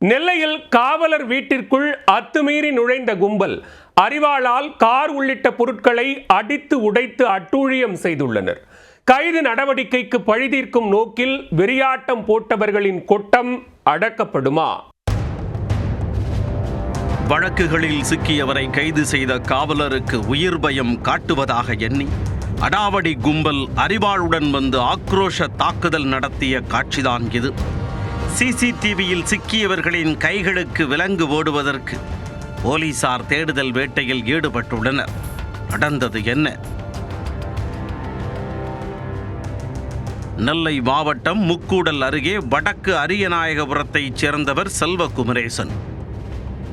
நெல்லையில் காவலர் வீட்டிற்குள் அத்துமீறி நுழைந்த கும்பல் அரிவாளால் கார் உள்ளிட்ட பொருட்களை அடித்து உடைத்து அட்டூழியம் செய்துள்ளனர். கைது நடவடிக்கைக்கு பழிதீர்க்கும் நோக்கில் வெறியாட்டம் போட்டவர்களின் கொட்டம் அடக்கப்படுமா? வழக்குகளில் சிக்கியவரை கைது செய்த காவலருக்கு உயிர் பயம் காட்டுவதாக எண்ணி அடாவடி கும்பல் அரிவாளுடன் வந்து ஆக்ரோஷ தாக்குதல் நடத்திய காட்சிதான் இது. சிசிடிவியில் சிக்கியவர்களின் கைகளுக்கு விலங்கு ஓடுவதற்கு போலீசார் தேடுதல் வேட்டையில் ஈடுபட்டுள்ளனர். நடந்தது என்ன? நெல்லை மாவட்டம் முக்கூடல் அருகே வடக்கு அரியநாயகபுரத்தைச் சேர்ந்தவர் செல்வகுமரேசன்.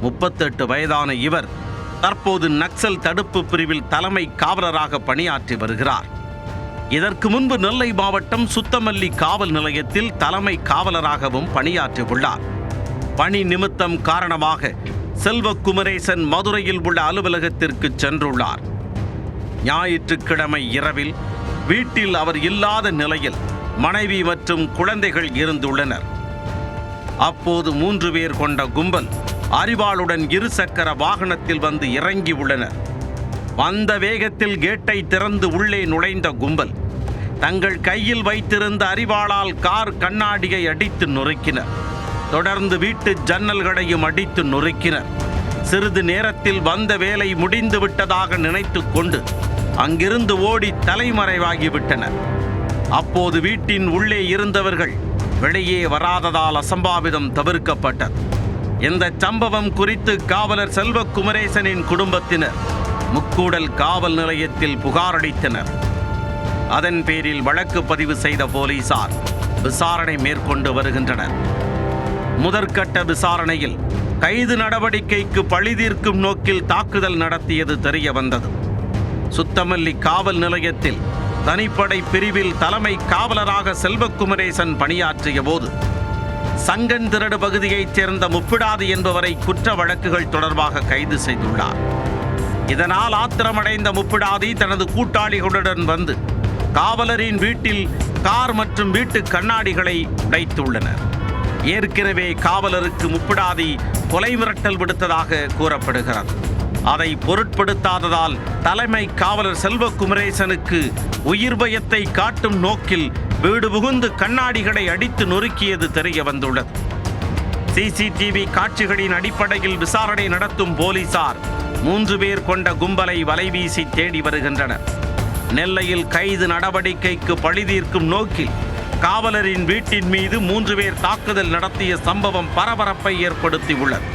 38 வயதான இவர் தற்போது நக்சல் தடுப்பு பிரிவில் தலைமை காவலராக பணியாற்றி வருகிறார். இதற்கு முன்பு நெல்லை மாவட்டம் சுத்தமல்லி காவல் நிலையத்தில் தலைமை காவலராகவும் பணியாற்றியுள்ளார். பணி நிமித்தம் காரணமாக செல்வகுமரேசன் மதுரையில் உள்ள அலுவலகத்திற்கு சென்றுள்ளார். ஞாயிற்றுக்கிழமை இரவில் வீட்டில் அவர் இல்லாத நிலையில் மனைவி மற்றும் குழந்தைகள் இருந்துள்ளனர். அப்போது 3 பேர் கொண்ட கும்பல் அரிவாளுடன் இருசக்கர வாகனத்தில் வந்து இறங்கி உள்ளனர். வந்த வேகத்தில் கேட்டை திறந்து உள்ளே நுழைந்த கும்பல் தங்கள் கையில் வைத்திருந்த அரிவாளால் கார் கண்ணாடியை அடித்து நொறுக்கினர். தொடர்ந்து வீட்டு ஜன்னல்களையும் அடித்து நொறுக்கினர். சிறிது நேரத்தில் வந்த வேலை முடிந்து விட்டதாக நினைத்து கொண்டு அங்கிருந்து ஓடி தலைமறைவாகிவிட்டனர். அப்போது வீட்டின் உள்ளே இருந்தவர்கள் வெளியே வராததால் அசம்பாவிதம் தவிர்க்கப்பட்டது. இந்த சம்பவம் குறித்து காவலர் செல்வகுமரேசனின் குடும்பத்தினர் முக்கூடல் காவல் நிலையத்தில் புகார் அளித்தனர். அதன் பேரில் வழக்கு பதிவு செய்த போலீசார் விசாரணை மேற்கொண்டு வருகின்றனர். முதற்கட்ட விசாரணையில் கைது நடவடிக்கைக்கு பழிதீர்க்கும் நோக்கில் தாக்குதல் நடத்தியது தெரிய வந்தது. சுத்தமல்லி காவல் நிலையத்தில் தனிப்படை பிரிவில் தலைமை காவலராக செல்வகுமரேசன் பணியாற்றிய போது சங்கன்திரடு பகுதியைச் சேர்ந்த முப்பிடாதி என்பவரை குற்ற வழக்குகள் தொடர்பாக கைது செய்துள்ளார். இதனால் ஆத்திரமடைந்த முப்பிடாதி தனது கூட்டாளிகளுடன் வந்து காவலரின் வீட்டில் கார் மற்றும் வீட்டு கண்ணாடிகளை உடைத்துள்ளனர். ஏற்கனவே காவலருக்கு முப்பிடாதி கொலை மிரட்டல் விடுத்ததாக கூறப்படுகிறது. அதை பொருட்படுத்தாததால் தலைமை காவலர் செல்வகுமரேசனுக்கு உயிர் பயத்தை காட்டும் நோக்கில் வீடு புகுந்து கண்ணாடிகளை அடித்து நொறுக்கியது தெரிய வந்துள்ளது. சிசிடிவி காட்சிகளின் அடிப்படையில் விசாரணை நடத்தும் போலீசார் 3 பேர் கொண்ட கும்பலை வலைவீசி தேடி வருகின்றனர். நெல்லையில் கைது நடவடிக்கைக்கு பழிதீர்க்கும் நோக்கில் காவலரின் வீட்டின் மீது 3 பேர் தாக்குதல் நடத்திய சம்பவம் பரபரப்பை ஏற்படுத்தியுள்ளது.